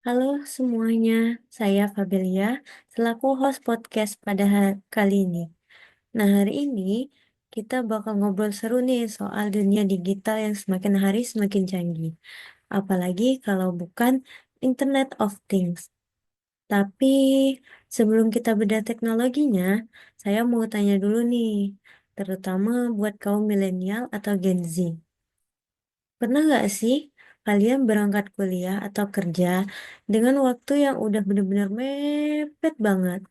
Halo semuanya, saya Fabelia, selaku host podcast pada kali ini. Nah, hari ini kita bakal ngobrol seru nih soal dunia digital yang semakin hari semakin canggih. Apalagi kalau bukan Internet of Things. Tapi sebelum kita bedah teknologinya, saya mau tanya dulu nih, terutama buat kaum milenial atau Gen Z. Pernah nggak sih kalian berangkat kuliah atau kerja dengan waktu yang udah bener-bener mepet banget?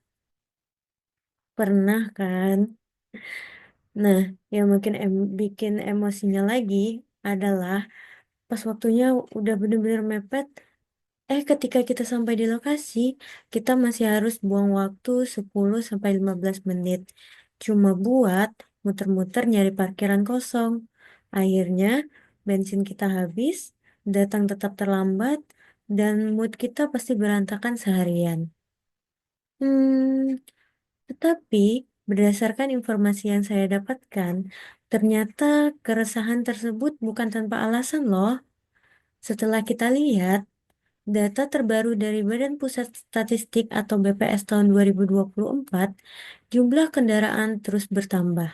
Pernah kan? Nah, yang mungkin bikin emosinya lagi adalah pas waktunya udah bener-bener mepet, ketika kita sampai di lokasi, kita masih harus buang waktu 10 sampai 15 menit. Cuma buat muter-muter nyari parkiran kosong. Akhirnya, bensin kita habis, datang tetap terlambat, dan mood kita pasti berantakan seharian. Hmm, tetapi berdasarkan informasi yang saya dapatkan, ternyata keresahan tersebut bukan tanpa alasan loh. Setelah kita lihat, data terbaru dari Badan Pusat Statistik atau BPS tahun 2024, jumlah kendaraan terus bertambah.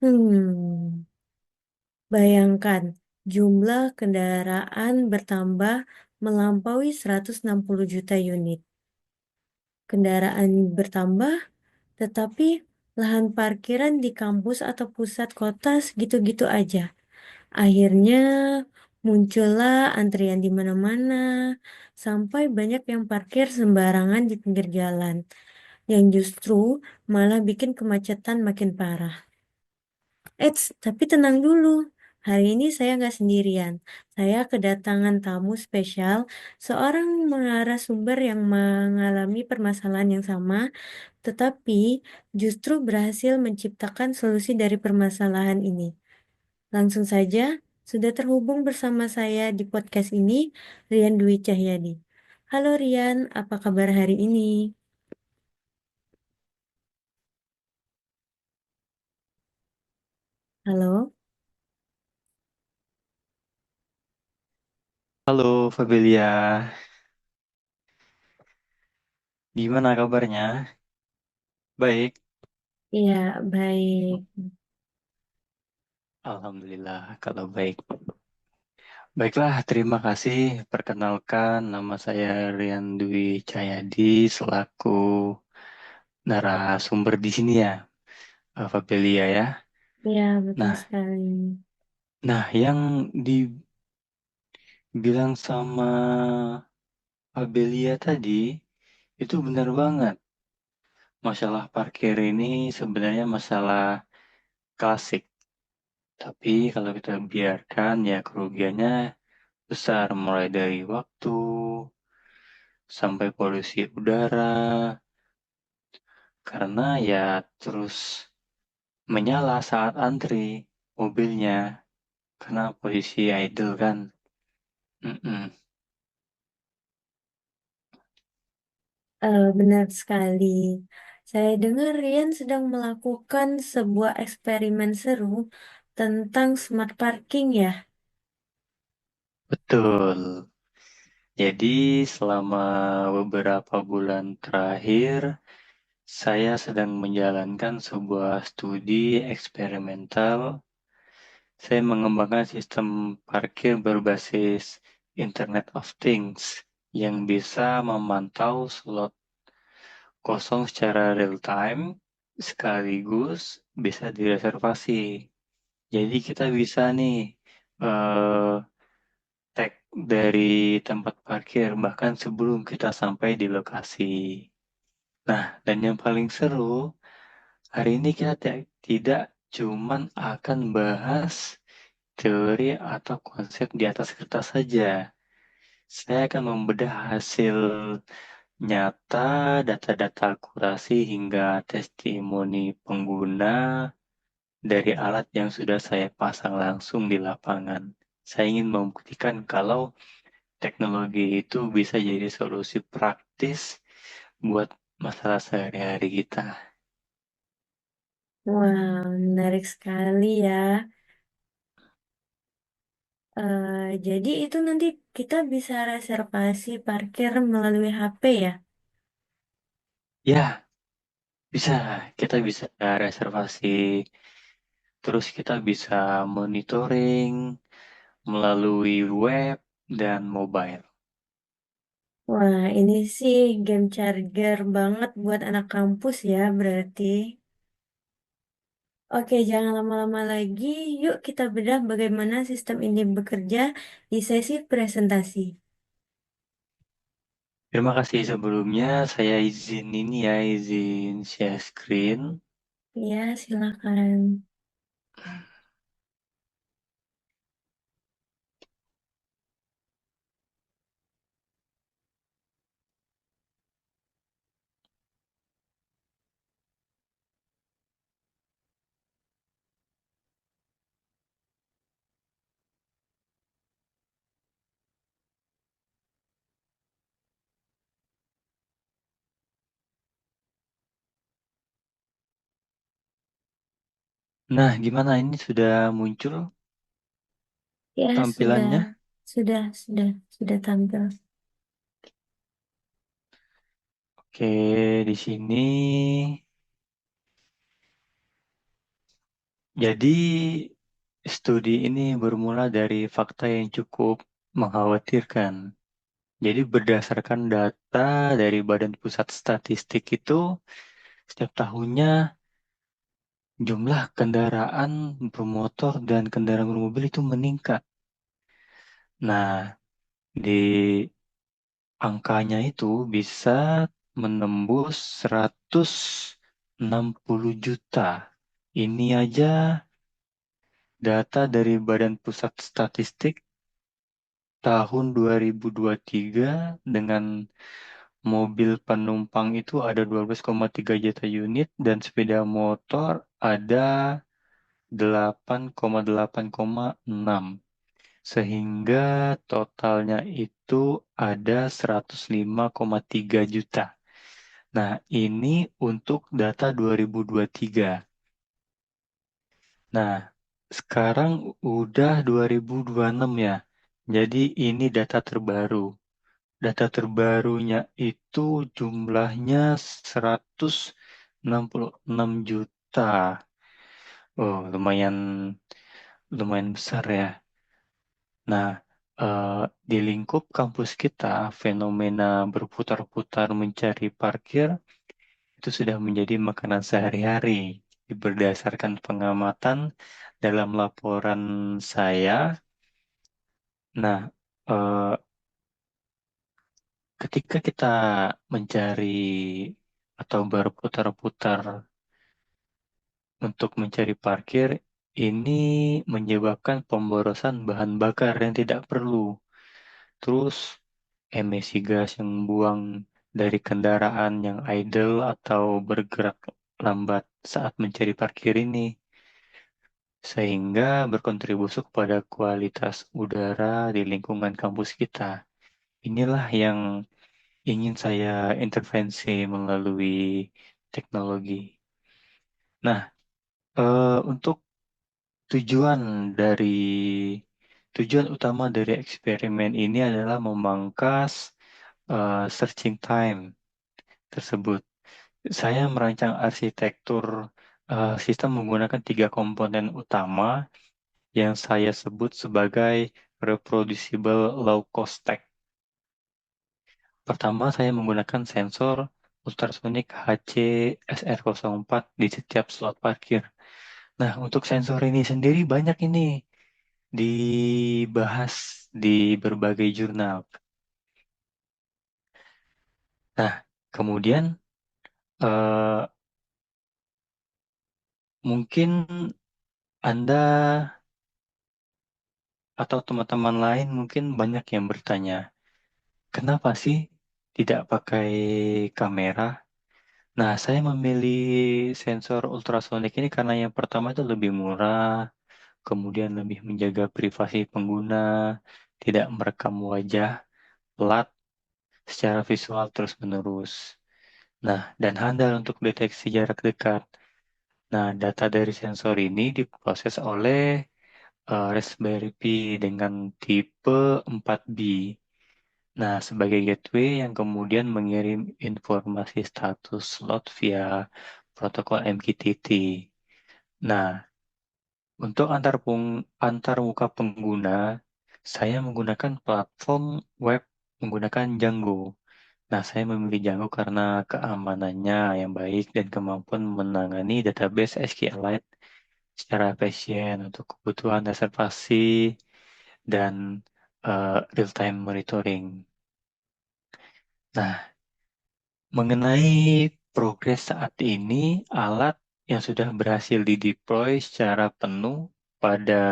Hmm, bayangkan, jumlah kendaraan bertambah melampaui 160 juta unit. Kendaraan bertambah, tetapi lahan parkiran di kampus atau pusat kota segitu-gitu aja. Akhirnya muncullah antrian di mana-mana, sampai banyak yang parkir sembarangan di pinggir jalan, yang justru malah bikin kemacetan makin parah. Tapi tenang dulu. Hari ini saya nggak sendirian. Saya kedatangan tamu spesial, seorang narasumber yang mengalami permasalahan yang sama, tetapi justru berhasil menciptakan solusi dari permasalahan ini. Langsung saja, sudah terhubung bersama saya di podcast ini, Rian Dwi Cahyadi. Halo Rian, apa kabar hari ini? Halo? Halo Fabilia, gimana kabarnya? Baik, Iya, baik. Alhamdulillah kalau baik. Baiklah, terima kasih. Perkenalkan, nama saya Rian Dwi Cahyadi selaku narasumber di sini ya, Fabilia ya. Iya, betul Nah, sekali. yang dibilang sama Fabilia tadi itu benar banget. Masalah parkir ini sebenarnya masalah klasik. Tapi kalau kita biarkan ya kerugiannya besar mulai dari waktu sampai polusi udara karena ya terus menyala saat antri mobilnya karena posisi idle kan. Mm-mm. Benar sekali. Saya dengar Rian sedang melakukan sebuah eksperimen seru tentang smart parking ya. Betul. Jadi selama beberapa bulan terakhir saya sedang menjalankan sebuah studi eksperimental. Saya mengembangkan sistem parkir berbasis Internet of Things yang bisa memantau slot kosong secara real time sekaligus bisa direservasi. Jadi kita bisa nih eh, tag dari tempat parkir bahkan sebelum kita sampai di lokasi. Nah, dan yang paling seru, hari ini kita tidak cuman akan bahas teori atau konsep di atas kertas saja. Saya akan membedah hasil nyata, data-data akurasi hingga testimoni pengguna dari alat yang sudah saya pasang langsung di lapangan. Saya ingin membuktikan kalau teknologi itu bisa jadi solusi praktis buat masalah sehari-hari kita. Wah, menarik sekali ya. Jadi itu nanti kita bisa reservasi parkir melalui HP ya? Ya, bisa. Kita bisa reservasi, terus kita bisa monitoring melalui web dan mobile. Wah, ini sih game changer banget buat anak kampus ya, berarti. Oke, jangan lama-lama lagi. Yuk kita bedah bagaimana sistem ini bekerja di sesi presentasi. Terima kasih sebelumnya. Saya izin ini ya, izin share screen. Ya, silakan. Nah, gimana ini sudah muncul Ya, tampilannya? sudah tampil. Oke, di sini. Jadi, studi ini bermula dari fakta yang cukup mengkhawatirkan. Jadi, berdasarkan data dari Badan Pusat Statistik itu, setiap tahunnya jumlah kendaraan bermotor dan kendaraan bermobil itu meningkat. Nah, di angkanya itu bisa menembus 160 juta. Ini aja data dari Badan Pusat Statistik tahun 2023 dengan mobil penumpang itu ada 12,3 juta unit dan sepeda motor ada 8,6 sehingga totalnya itu ada 105,3 juta. Nah, ini untuk data 2023. Nah, sekarang udah 2026 ya. Jadi ini data terbaru. Data terbarunya itu jumlahnya 166 juta. Oh, lumayan lumayan besar ya. Nah, eh, di lingkup kampus kita, fenomena berputar-putar mencari parkir itu sudah menjadi makanan sehari-hari. Berdasarkan pengamatan dalam laporan saya, nah, eh, ketika kita mencari atau berputar-putar untuk mencari parkir, ini menyebabkan pemborosan bahan bakar yang tidak perlu. Terus emisi gas yang buang dari kendaraan yang idle atau bergerak lambat saat mencari parkir ini, sehingga berkontribusi kepada kualitas udara di lingkungan kampus kita. Inilah yang ingin saya intervensi melalui teknologi. Nah, untuk tujuan dari tujuan utama dari eksperimen ini adalah memangkas searching time tersebut. Saya merancang arsitektur sistem menggunakan tiga komponen utama yang saya sebut sebagai reproducible low cost tech. Pertama, saya menggunakan sensor ultrasonic HC-SR04 di setiap slot parkir. Nah, untuk sensor ini sendiri banyak ini dibahas di berbagai jurnal. Nah, kemudian eh, mungkin Anda atau teman-teman lain mungkin banyak yang bertanya, kenapa sih tidak pakai kamera? Nah, saya memilih sensor ultrasonik ini karena yang pertama itu lebih murah, kemudian lebih menjaga privasi pengguna, tidak merekam wajah pelat secara visual terus-menerus. Nah, dan handal untuk deteksi jarak dekat. Nah, data dari sensor ini diproses oleh Raspberry Pi dengan tipe 4B. Nah, sebagai gateway yang kemudian mengirim informasi status slot via protokol MQTT. Nah, untuk antar muka pengguna, saya menggunakan platform web menggunakan Django. Nah, saya memilih Django karena keamanannya yang baik dan kemampuan menangani database SQLite secara efisien untuk kebutuhan reservasi dan real-time monitoring. Nah, mengenai progres saat ini, alat yang sudah berhasil dideploy secara penuh pada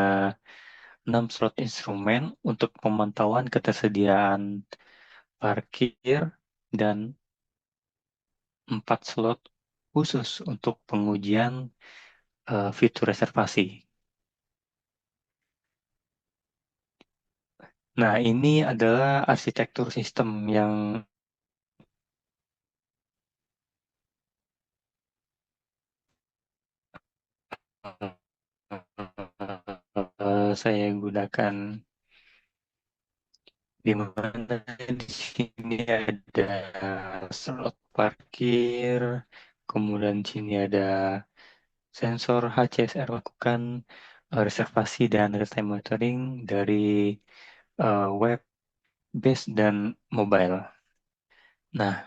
6 slot instrumen untuk pemantauan ketersediaan parkir dan 4 slot khusus untuk pengujian fitur reservasi. Nah, ini adalah arsitektur sistem yang saya gunakan, di mana di sini ada slot parkir, kemudian di sini ada sensor HCSR lakukan reservasi dan real-time monitoring dari web, base, dan mobile. Nah,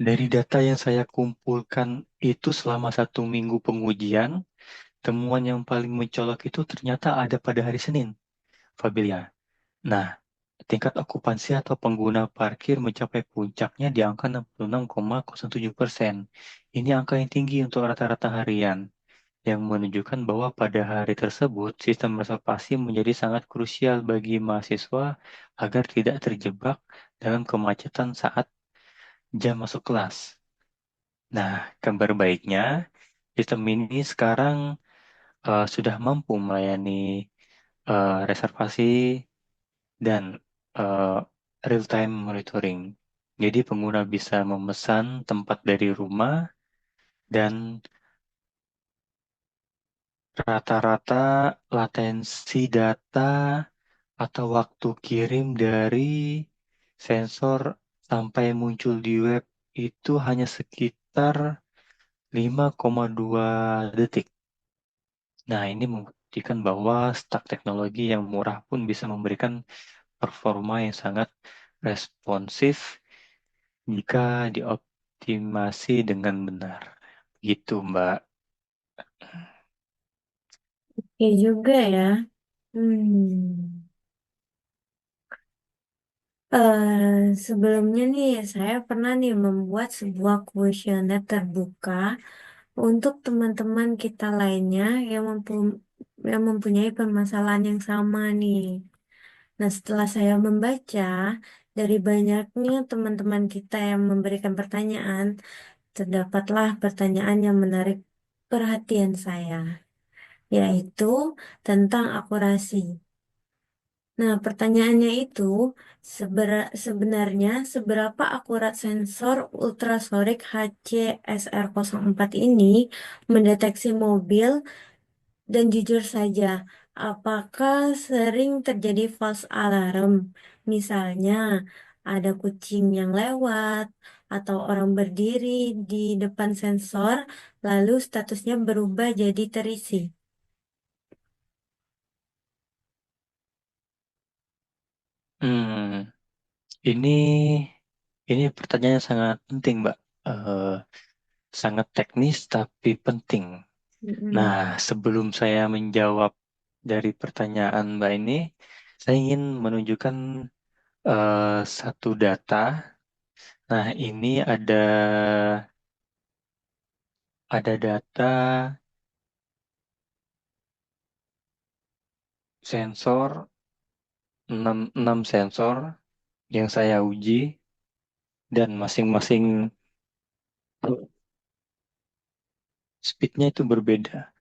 dari data yang saya kumpulkan itu selama 1 minggu pengujian, temuan yang paling mencolok itu ternyata ada pada hari Senin, Fabilia. Nah, tingkat okupansi atau pengguna parkir mencapai puncaknya di angka 66,07%. Ini angka yang tinggi untuk rata-rata harian, yang menunjukkan bahwa pada hari tersebut sistem reservasi menjadi sangat krusial bagi mahasiswa agar tidak terjebak dalam kemacetan saat jam masuk kelas. Nah, kabar baiknya, sistem ini sekarang sudah mampu melayani reservasi dan eh, real-time monitoring. Jadi pengguna bisa memesan tempat dari rumah dan rata-rata latensi data atau waktu kirim dari sensor sampai muncul di web itu hanya sekitar 5,2 detik. Nah, ini membuktikan bahwa stack teknologi yang murah pun bisa memberikan performa yang sangat responsif jika dioptimasi dengan benar. Gitu, Mbak. Oke juga ya. Hmm. Sebelumnya nih, saya pernah nih membuat sebuah kuesioner terbuka untuk teman-teman kita lainnya yang mempunyai permasalahan yang sama nih. Nah, setelah saya membaca dari banyaknya teman-teman kita yang memberikan pertanyaan, terdapatlah pertanyaan yang menarik perhatian saya, yaitu tentang akurasi. Nah, pertanyaannya itu sebenarnya seberapa akurat sensor ultrasonik HCSR04 ini mendeteksi mobil, dan jujur saja, apakah sering terjadi false alarm? Misalnya, ada kucing yang lewat atau orang berdiri di depan sensor, lalu statusnya berubah jadi terisi. Hmm, ini ini pertanyaan yang sangat penting, Mbak. Eh, Sangat teknis tapi penting. Nah, Mm-mm. sebelum saya menjawab dari pertanyaan Mbak ini, saya ingin menunjukkan satu data. Nah, ini ada data sensor, 6 sensor yang saya uji, dan masing-masing speednya itu berbeda.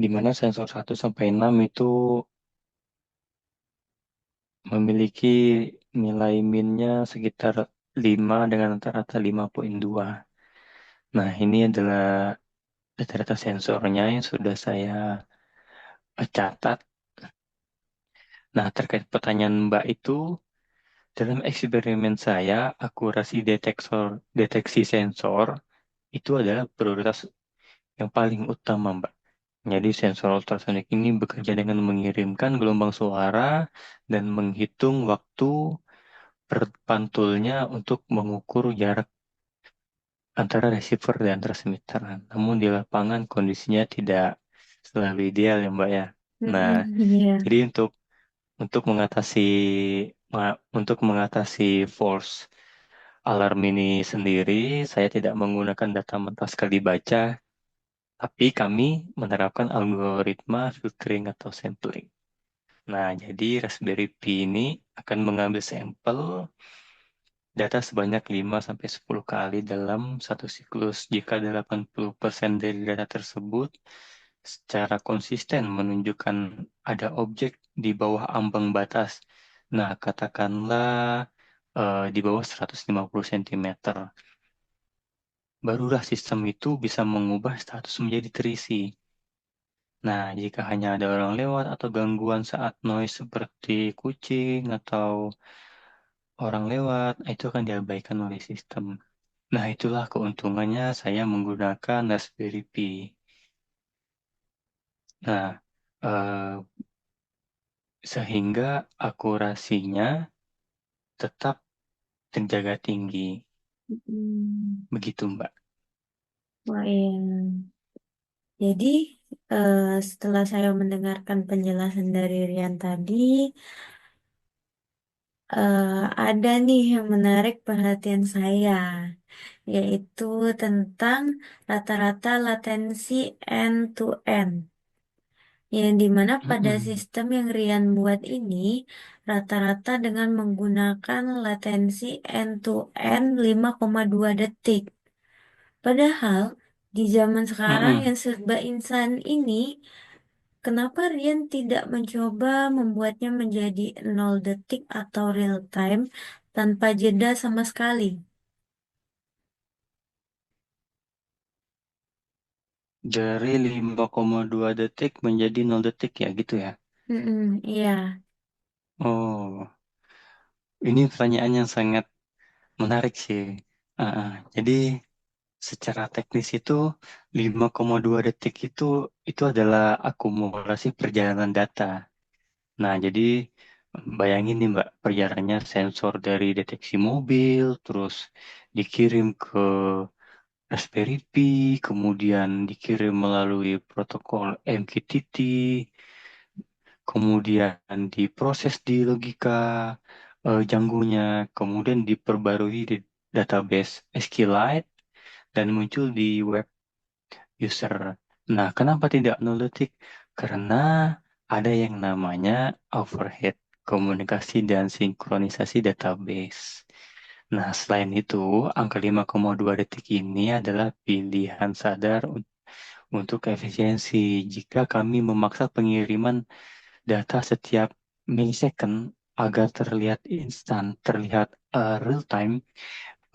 Di mana sensor 1 sampai 6 itu memiliki nilai minnya sekitar 5 dengan rata-rata 5,2. Nah, ini adalah data-data sensornya yang sudah saya catat. Nah, terkait pertanyaan Mbak itu, dalam eksperimen saya, akurasi deteksi sensor itu adalah prioritas yang paling utama, Mbak. Jadi sensor ultrasonik ini bekerja dengan mengirimkan gelombang suara dan menghitung waktu perpantulnya untuk mengukur jarak antara receiver dan transmitter. Namun di lapangan kondisinya tidak selalu ideal ya Mbak ya. Nah, Iya. jadi untuk mengatasi untuk mengatasi false alarm ini sendiri, saya tidak menggunakan data mentah sekali baca, tapi kami menerapkan algoritma filtering atau sampling. Nah, jadi Raspberry Pi ini akan mengambil sampel data sebanyak 5 sampai 10 kali dalam satu siklus. Jika 80% dari data tersebut secara konsisten menunjukkan ada objek di bawah ambang batas. Nah, katakanlah di bawah 150 cm. Barulah sistem itu bisa mengubah status menjadi terisi. Nah, jika hanya ada orang lewat atau gangguan saat noise seperti kucing atau orang lewat, itu akan diabaikan oleh sistem. Nah, itulah keuntungannya saya menggunakan Raspberry Pi. Nah, eh, sehingga akurasinya tetap terjaga tinggi. Mm. Begitu, Mbak. Wah, iya. Jadi, setelah saya mendengarkan penjelasan dari Rian tadi, ada nih yang menarik perhatian saya, yaitu tentang rata-rata latensi end-to-end. Yang dimana pada Mm-mm. sistem yang Rian buat ini, rata-rata dengan menggunakan latensi end-to-end 5,2 detik. Padahal, di zaman sekarang Mm-mm. yang serba instan ini, kenapa Rian tidak mencoba membuatnya menjadi 0 detik atau real time tanpa jeda sama sekali? Dari 5,2 detik menjadi 0 detik ya, gitu ya. Iya. Oh, ini pertanyaan yang sangat menarik sih. Jadi secara teknis itu 5,2 detik itu adalah akumulasi perjalanan data. Nah, jadi bayangin nih Mbak, perjalanannya sensor dari deteksi mobil, terus dikirim ke Raspberry Pi, kemudian dikirim melalui protokol MQTT, kemudian diproses di logika janggunya, kemudian diperbarui di database SQLite, dan muncul di web user. Nah, kenapa tidak 0 detik? Karena ada yang namanya overhead komunikasi dan sinkronisasi database. Nah, selain itu, angka 5,2 detik ini adalah pilihan sadar untuk efisiensi. Jika kami memaksa pengiriman data setiap millisecond agar terlihat instan, terlihat real time,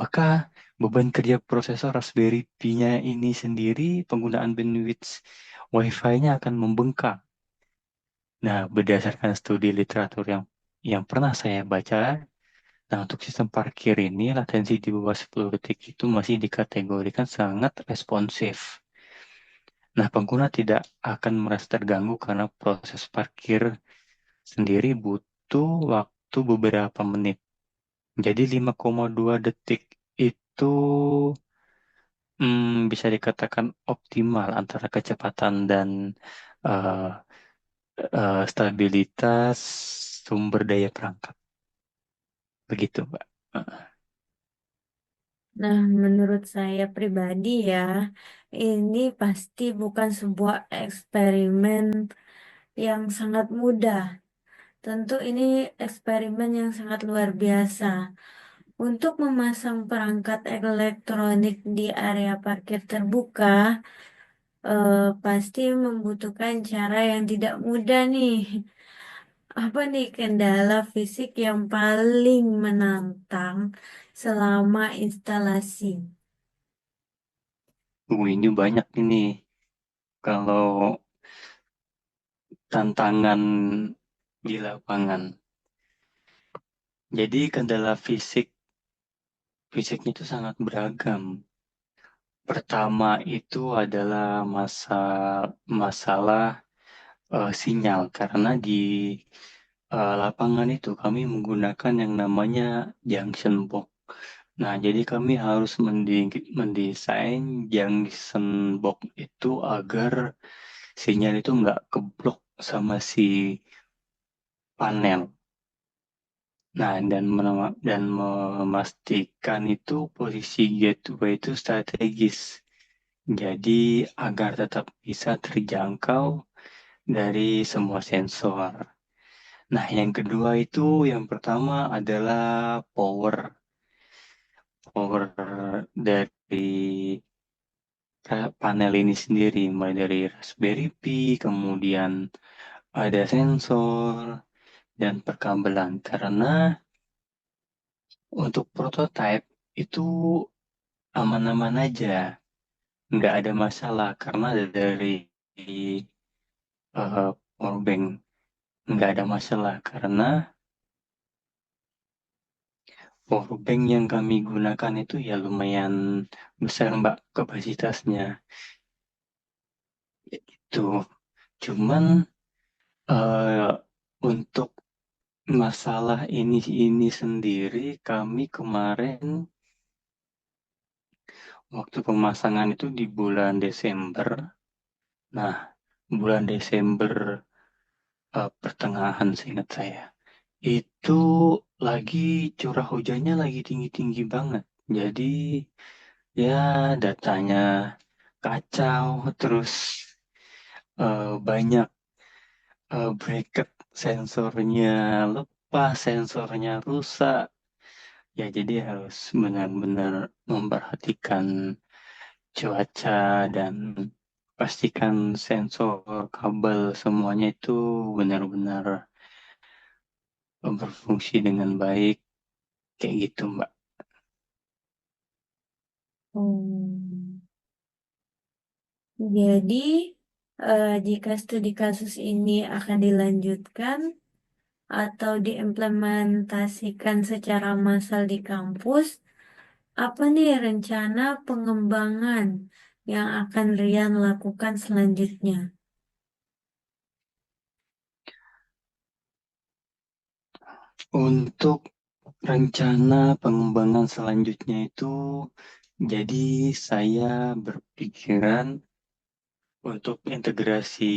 maka beban kerja prosesor Raspberry Pi-nya ini sendiri, penggunaan bandwidth Wi-Fi-nya akan membengkak. Nah, berdasarkan studi literatur yang pernah saya baca, nah untuk sistem parkir ini latensi di bawah 10 detik itu masih dikategorikan sangat responsif. Nah, pengguna tidak akan merasa terganggu karena proses parkir sendiri butuh waktu beberapa menit. Jadi 5,2 detik itu bisa dikatakan optimal antara kecepatan dan eh, stabilitas sumber daya perangkat. Begitu, Mbak. Nah, menurut saya pribadi ya, ini pasti bukan sebuah eksperimen yang sangat mudah. Tentu ini eksperimen yang sangat luar biasa. Untuk memasang perangkat elektronik di area parkir terbuka, pasti membutuhkan cara yang tidak mudah nih. Apa nih kendala fisik yang paling menantang selama instalasi? Ini banyak ini. kalau tantangan di lapangan. Jadi kendala fisiknya itu sangat beragam. Pertama itu adalah masalah sinyal karena di lapangan itu kami menggunakan yang namanya junction box. Nah, jadi kami harus mendesain junction box itu agar sinyal itu nggak keblok sama si panel. Nah, dan memastikan itu posisi gateway itu strategis. Jadi agar tetap bisa terjangkau dari semua sensor. Nah, yang kedua itu yang pertama adalah power. Power dari panel ini sendiri, mulai dari Raspberry Pi, kemudian ada sensor dan perkabelan. Karena untuk prototype itu aman-aman aja, nggak ada masalah karena dari powerbank nggak ada masalah karena powerbank yang kami gunakan itu ya lumayan besar Mbak kapasitasnya itu. Cuman eh, untuk masalah ini sendiri kami kemarin waktu pemasangan itu di bulan Desember. Nah, bulan Desember pertengahan seingat saya. Itu lagi curah hujannya lagi tinggi-tinggi banget. Jadi ya datanya kacau, terus banyak bracket sensornya lepas, sensornya rusak. Ya jadi harus benar-benar memperhatikan cuaca dan pastikan sensor, kabel semuanya itu benar-benar berfungsi dengan baik. Kayak gitu, Mbak. Hmm. Jadi, jika studi kasus ini akan dilanjutkan atau diimplementasikan secara massal di kampus, apa nih rencana pengembangan yang akan Rian lakukan selanjutnya? Untuk rencana pengembangan selanjutnya itu, jadi saya berpikiran untuk integrasi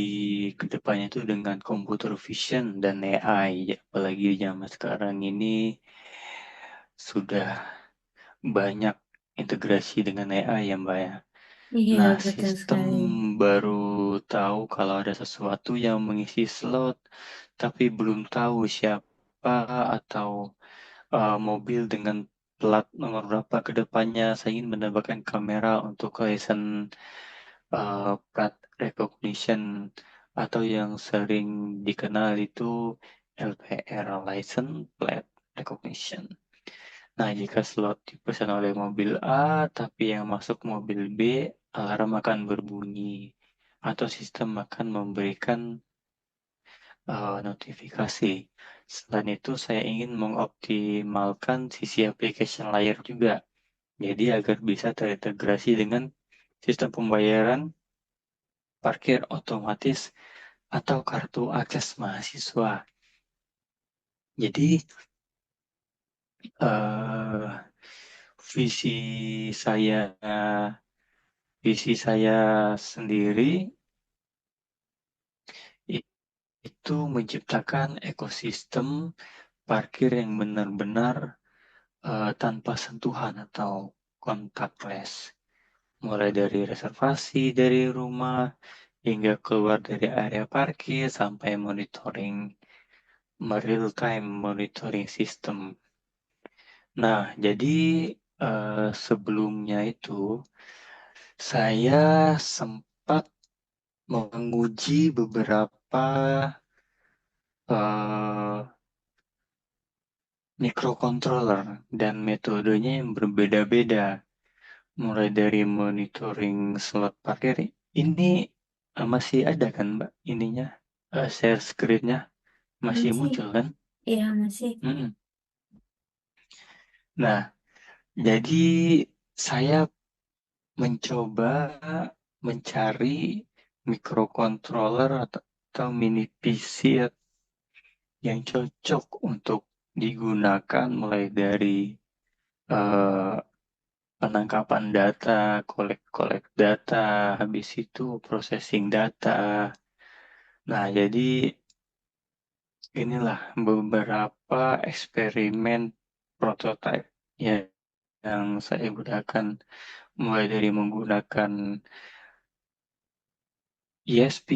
ke depannya itu dengan computer vision dan AI. Apalagi zaman sekarang ini sudah banyak integrasi dengan AI ya Mbak ya. Iya, Nah, betul sistem sekali. baru tahu kalau ada sesuatu yang mengisi slot, tapi belum tahu siapa atau mobil dengan plat nomor berapa ke depannya. Saya ingin menambahkan kamera untuk license plat recognition atau yang sering dikenal itu LPR, license plate recognition. Nah, jika slot dipesan oleh mobil A, tapi yang masuk mobil B, alarm akan berbunyi atau sistem akan memberikan notifikasi. Selain itu, saya ingin mengoptimalkan sisi application layer juga. Jadi agar bisa terintegrasi dengan sistem pembayaran parkir otomatis atau kartu akses mahasiswa. Jadi eh, visi saya visi saya sendiri itu menciptakan ekosistem parkir yang benar-benar tanpa sentuhan atau contactless. Mulai dari reservasi dari rumah hingga keluar dari area parkir sampai monitoring real time monitoring system. Nah, jadi sebelumnya itu saya sempat menguji beberapa eh, microcontroller dan metodenya yang berbeda-beda. Mulai dari monitoring slot parkir ini masih ada kan Mbak ininya, share screen-nya masih Masih. muncul kan? Iya, masih. Mm-mm. Nah, jadi saya mencoba mencari microcontroller atau mini PC yang cocok untuk digunakan mulai dari eh, penangkapan data, kolek data, habis itu processing data. Nah, jadi inilah beberapa eksperimen prototipe yang saya gunakan, mulai dari menggunakan ESP,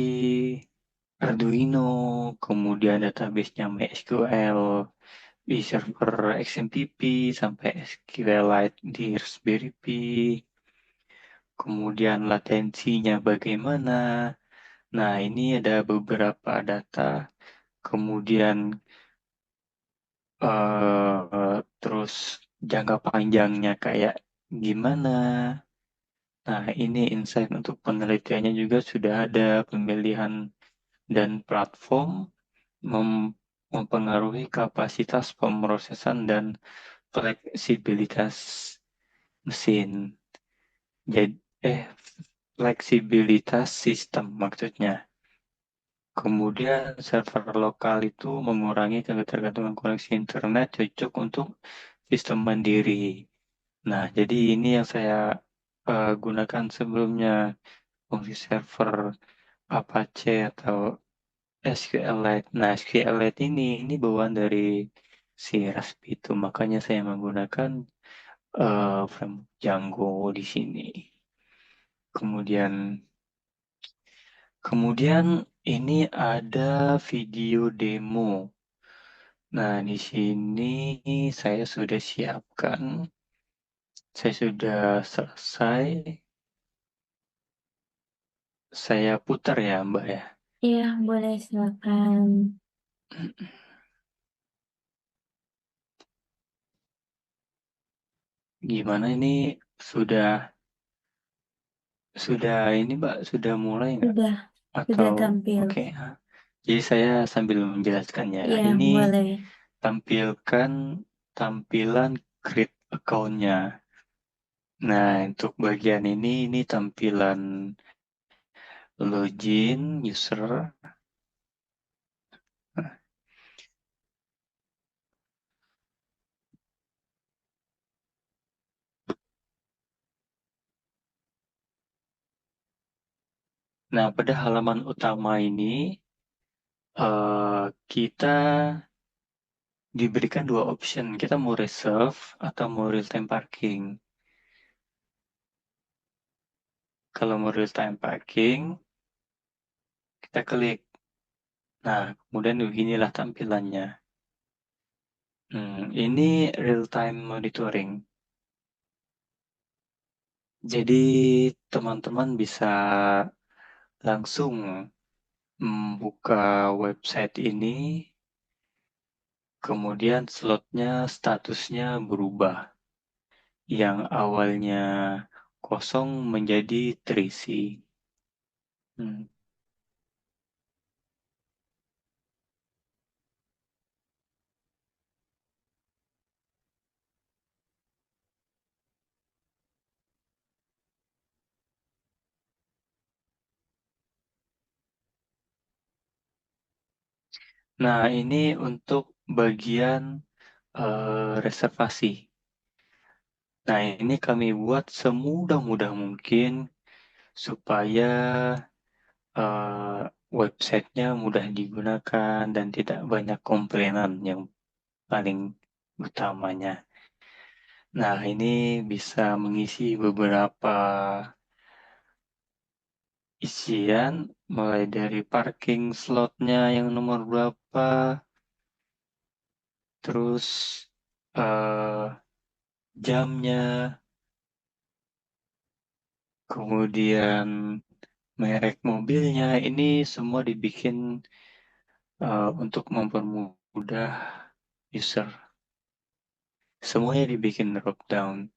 Arduino, kemudian database-nya MySQL, di server XMPP, sampai SQLite di Raspberry Pi, kemudian latensinya bagaimana. Nah, ini ada beberapa data, kemudian terus jangka panjangnya kayak gimana. Nah, ini insight untuk penelitiannya juga sudah ada pemilihan dan platform mempengaruhi kapasitas pemrosesan dan fleksibilitas mesin. Jadi, fleksibilitas sistem maksudnya. Kemudian server lokal itu mengurangi ketergantungan koneksi internet cocok untuk sistem mandiri. Nah, jadi ini yang saya gunakan sebelumnya, fungsi server Apache atau SQLite. Nah, SQLite ini bawaan dari si Raspi itu, makanya saya menggunakan framework Django di sini. Kemudian kemudian ini ada video demo. Nah, di sini saya sudah siapkan, saya sudah selesai, saya putar ya Mbak ya. Iya, boleh silakan. Gimana ini sudah sudah ini Mbak sudah mulai nggak? Sudah, sudah Atau tampil. oke? Jadi saya sambil menjelaskan ya. Iya, Ini boleh. tampilkan tampilan create account-nya. Nah, untuk bagian ini tampilan login user. Nah, pada halaman utama ini kita diberikan dua option. Kita mau reserve atau mau real time parking. Kalau mau real time parking, kita klik. Nah, kemudian beginilah tampilannya. Ini real time monitoring. Jadi teman-teman bisa langsung membuka website ini, kemudian slotnya statusnya berubah. Yang awalnya kosong menjadi terisi. Hmm. Nah, ini untuk bagian reservasi. Nah, ini kami buat semudah-mudah mungkin supaya websitenya mudah digunakan dan tidak banyak komplainan yang paling utamanya. Nah, ini bisa mengisi beberapa isian, mulai dari parking slotnya yang nomor berapa, terus eh, jamnya, kemudian merek mobilnya, ini semua dibikin untuk mempermudah user. Semuanya dibikin drop down.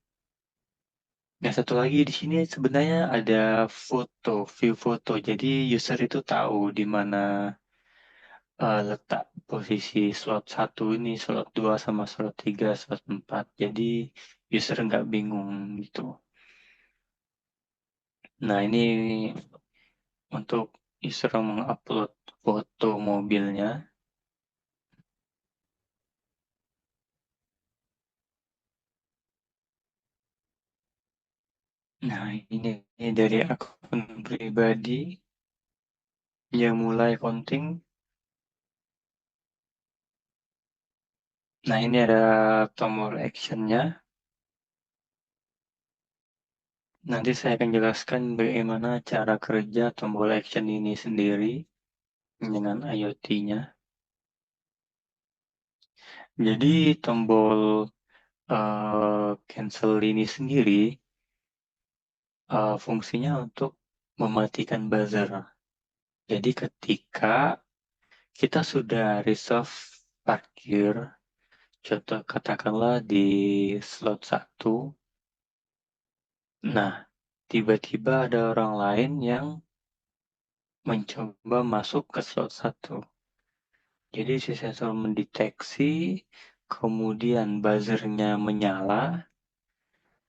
Yang satu lagi di sini sebenarnya ada foto, view foto. Jadi user itu tahu di mana letak posisi slot satu ini, slot 2 sama slot 3, slot 4. Jadi user nggak bingung gitu. Nah, ini untuk user yang mengupload foto mobilnya. Nah, ini dari akun pribadi yang mulai counting. Nah, ini ada tombol actionnya. Nanti saya akan jelaskan bagaimana cara kerja tombol action ini sendiri dengan IoT-nya. Jadi tombol cancel ini sendiri fungsinya untuk mematikan buzzer. Jadi ketika kita sudah reserve parkir, contoh katakanlah di slot satu, nah tiba-tiba ada orang lain yang mencoba masuk ke slot satu. Jadi si sensor mendeteksi, kemudian buzzernya menyala.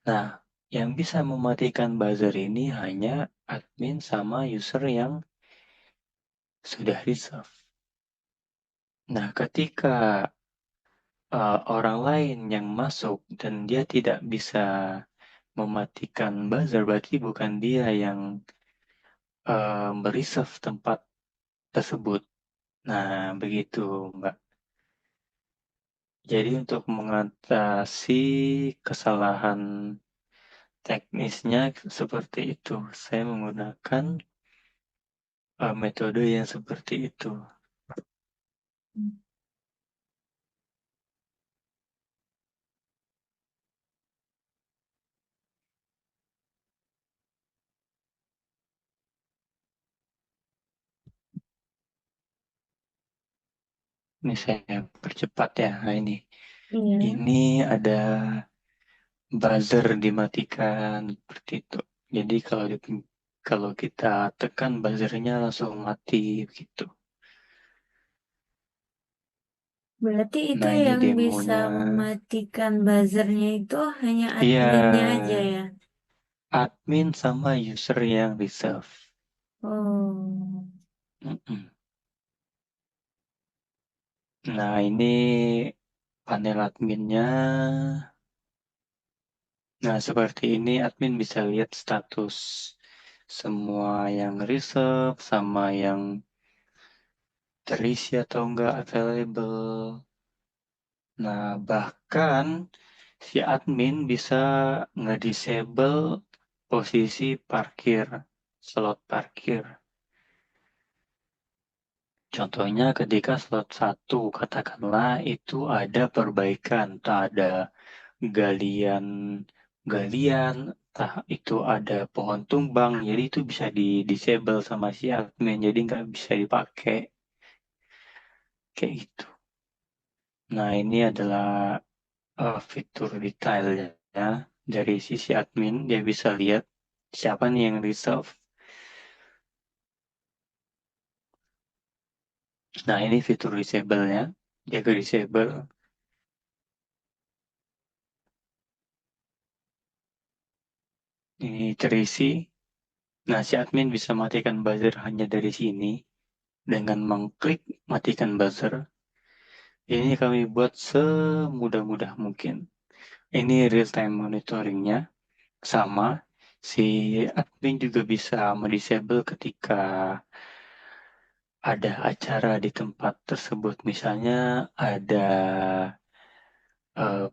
Nah, yang bisa mematikan buzzer ini hanya admin sama user yang sudah reserve. Nah, ketika orang lain yang masuk dan dia tidak bisa mematikan buzzer, berarti bukan dia yang mereserve tempat tersebut. Nah, begitu, Mbak. Jadi untuk mengatasi kesalahan teknisnya seperti itu, saya menggunakan metode yang seperti itu. Ini saya percepat ya. Nah, Iya. ini ada buzzer dimatikan seperti itu. Jadi kalau kita tekan buzzernya langsung mati gitu. Berarti itu Nah, ini yang bisa demonya. mematikan buzzernya itu hanya Iya, adminnya aja ya? admin sama user yang reserve. Oh. Mm-mm. Nah, ini panel adminnya. Nah, seperti ini admin bisa lihat status semua yang reserve sama yang terisi atau enggak available. Nah, bahkan si admin bisa nge-disable posisi parkir, slot parkir. Contohnya ketika slot satu, katakanlah itu ada perbaikan, tak ada galian galian, entah itu ada pohon tumbang, jadi itu bisa di disable sama si admin, jadi nggak bisa dipakai kayak gitu. Nah, ini adalah fitur detailnya dari sisi admin. Dia bisa lihat siapa nih yang reserve. Nah, ini fitur disable-nya. Dia ke disable, ini terisi. Nah, si admin bisa matikan buzzer hanya dari sini dengan mengklik matikan buzzer. Ini kami buat semudah-mudah mungkin. Ini real time monitoringnya sama. Si admin juga bisa mendisable ketika ada acara di tempat tersebut. Misalnya ada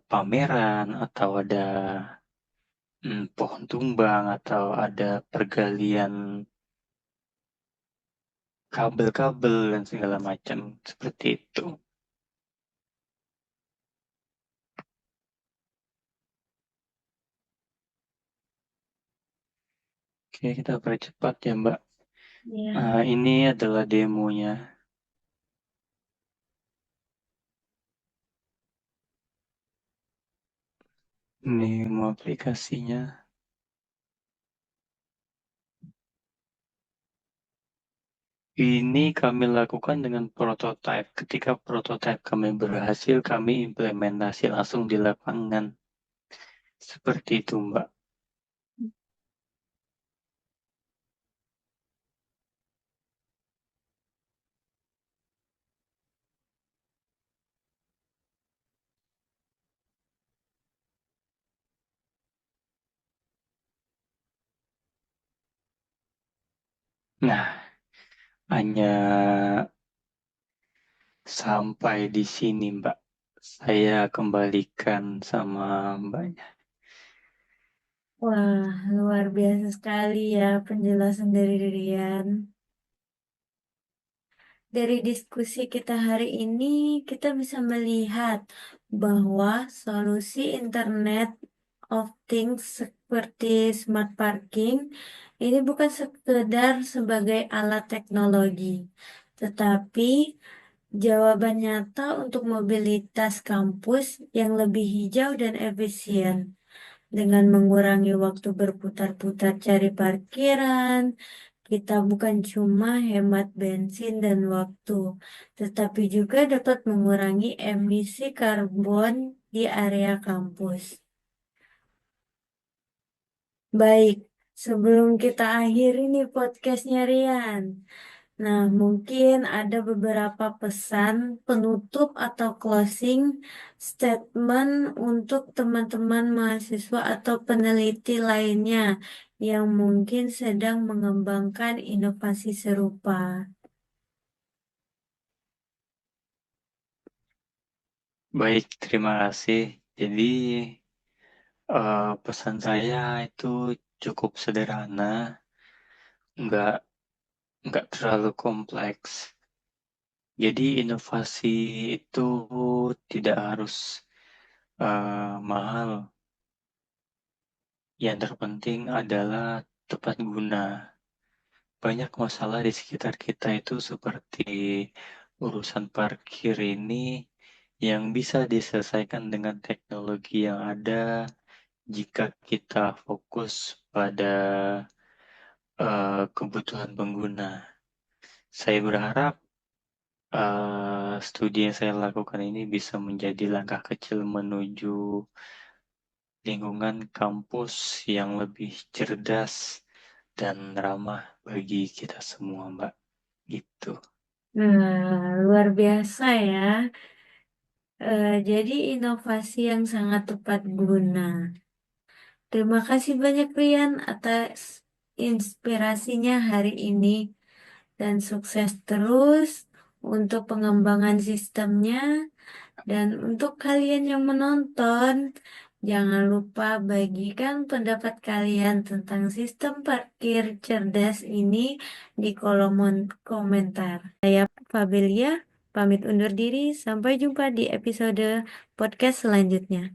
pameran atau ada pohon tumbang atau ada pergalian kabel-kabel dan segala macam seperti itu. Oke, kita percepat ya, Mbak. Ya. Ini adalah demonya. Ini mau aplikasinya. Ini kami lakukan dengan prototipe. Ketika prototipe kami berhasil, kami implementasi langsung di lapangan. Seperti itu, Mbak. Nah, hanya sampai di sini, Mbak. Saya kembalikan sama Mbaknya. Wah, luar biasa sekali ya penjelasan dari Rian. Dari diskusi kita hari ini, kita bisa melihat bahwa solusi Internet of Things seperti smart parking ini bukan sekedar sebagai alat teknologi, tetapi jawaban nyata untuk mobilitas kampus yang lebih hijau dan efisien. Dengan mengurangi waktu berputar-putar cari parkiran, kita bukan cuma hemat bensin dan waktu, tetapi juga dapat mengurangi emisi karbon di area kampus. Baik, sebelum kita akhiri nih podcastnya Rian. Nah, mungkin ada beberapa pesan penutup atau closing statement untuk teman-teman mahasiswa atau peneliti lainnya yang mungkin sedang mengembangkan inovasi serupa. Baik, terima kasih. Jadi, pesan saya itu cukup sederhana, nggak, nggak terlalu kompleks. Jadi, inovasi itu tidak harus mahal. Yang terpenting adalah tepat guna. Banyak masalah di sekitar kita itu seperti urusan parkir ini yang bisa diselesaikan dengan teknologi yang ada jika kita fokus pada kebutuhan pengguna. Saya berharap studi yang saya lakukan ini bisa menjadi langkah kecil menuju lingkungan kampus yang lebih cerdas dan ramah bagi kita semua, Mbak. Gitu. Nah, luar biasa ya. Jadi inovasi yang sangat tepat guna. Terima kasih banyak Rian atas inspirasinya hari ini dan sukses terus untuk pengembangan sistemnya dan untuk kalian yang menonton jangan lupa bagikan pendapat kalian tentang sistem parkir cerdas ini di kolom komentar. Saya Fabelia pamit undur diri sampai jumpa di episode podcast selanjutnya.